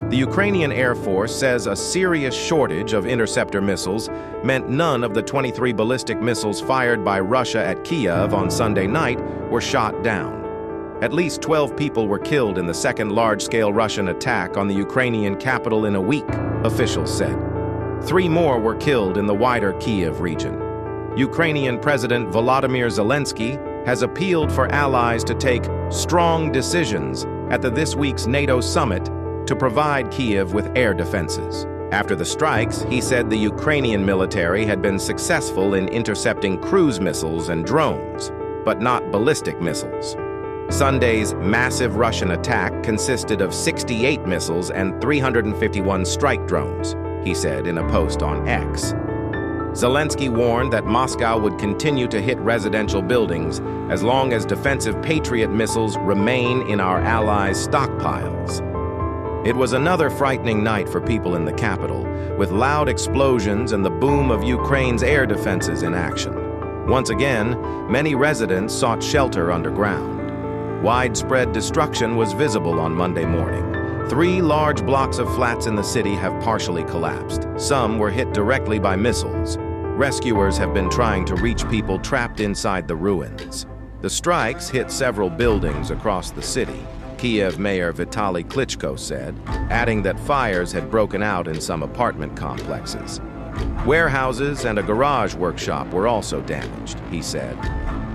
The Ukrainian Air Force says a serious shortage of interceptor missiles meant none of the 23 ballistic missiles fired by Russia at Kyiv on Sunday night were shot down. At least 12 people were killed in the second large-scale Russian attack on the Ukrainian capital in a week, officials said. 3 more were killed in the wider Kyiv region. Ukrainian President Volodymyr Zelensky has appealed for allies to take strong decisions at this week's NATO summit to provide Kyiv with air defenses. After the strikes, he said the Ukrainian military had been successful in intercepting cruise missiles and drones, but not ballistic missiles. Sunday's massive Russian attack consisted of 68 missiles and 351 strike drones, he said in a post on X. Zelensky warned that Moscow would continue to hit residential buildings as long as defensive Patriot missiles remain in our allies' stockpiles. It was another frightening night for people in the capital, with loud explosions and the boom of Ukraine's air defenses in action. Once again, many residents sought shelter underground. Widespread destruction was visible on Monday morning. 3 large blocks of flats in the city have partially collapsed. Some were hit directly by missiles. Rescuers have been trying to reach people trapped inside the ruins. The strikes hit several buildings across the city, Kyiv Mayor Vitaly Klitschko said, adding that fires had broken out in some apartment complexes. Warehouses and a garage workshop were also damaged, he said.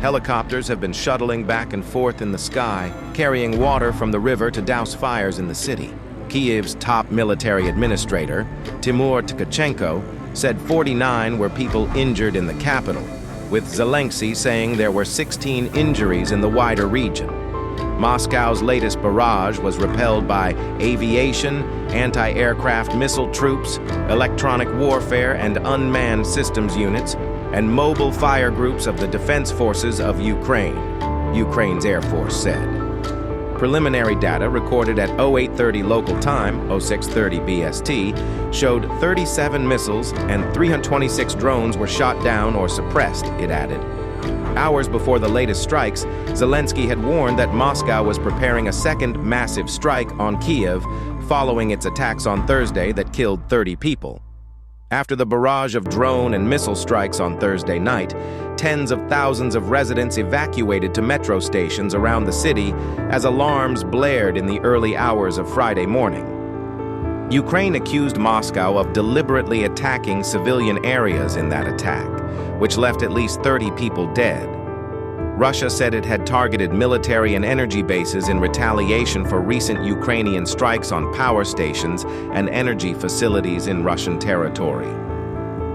Helicopters have been shuttling back and forth in the sky, carrying water from the river to douse fires in the city. Kyiv's top military administrator, Timur Tkachenko, said 49 were people injured in the capital, with Zelensky saying there were 16 injuries in the wider region. Moscow's latest barrage was repelled by aviation, anti-aircraft missile troops, electronic warfare and unmanned systems units, and mobile fire groups of the Defense Forces of Ukraine, Ukraine's Air Force said. Preliminary data recorded at 0830 local time, 0630 BST, showed 37 missiles and 326 drones were shot down or suppressed, it added. Hours before the latest strikes, Zelensky had warned that Moscow was preparing a second massive strike on Kyiv following its attacks on Thursday that killed 30 people. After the barrage of drone and missile strikes on Thursday night, tens of thousands of residents evacuated to metro stations around the city as alarms blared in the early hours of Friday morning. Ukraine accused Moscow of deliberately attacking civilian areas in that attack, which left at least 30 people dead. Russia said it had targeted military and energy bases in retaliation for recent Ukrainian strikes on power stations and energy facilities in Russian territory.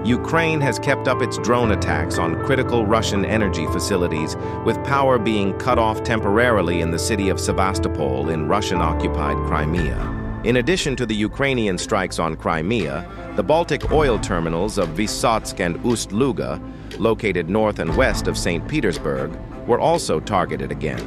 Ukraine has kept up its drone attacks on critical Russian energy facilities, with power being cut off temporarily in the city of Sevastopol in Russian-occupied Crimea. In addition to the Ukrainian strikes on Crimea, the Baltic oil terminals of Vysotsk and Ust-Luga, located north and west of St. Petersburg, were also targeted again.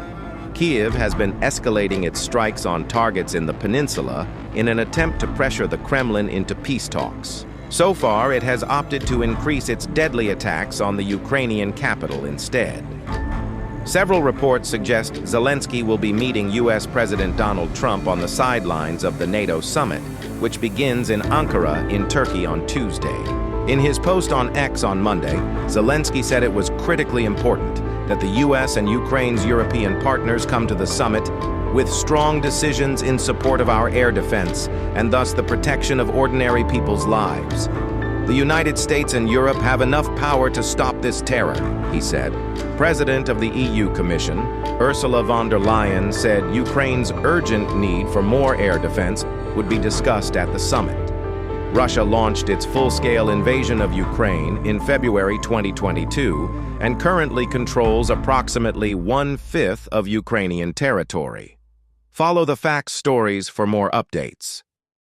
Kyiv has been escalating its strikes on targets in the peninsula in an attempt to pressure the Kremlin into peace talks. So far, it has opted to increase its deadly attacks on the Ukrainian capital instead. Several reports suggest Zelensky will be meeting U.S. President Donald Trump on the sidelines of the NATO summit, which begins in Ankara in Turkey on Tuesday. In his post on X on Monday, Zelensky said it was critically important that the U.S. and Ukraine's European partners come to the summit with strong decisions in support of our air defense and thus the protection of ordinary people's lives. The United States and Europe have enough power to stop this terror, he said. President of the EU Commission, Ursula von der Leyen, said Ukraine's urgent need for more air defense would be discussed at the summit. Russia launched its full-scale invasion of Ukraine in February 2022 and currently controls approximately 1/5 of Ukrainian territory. Follow the Facts stories for more updates.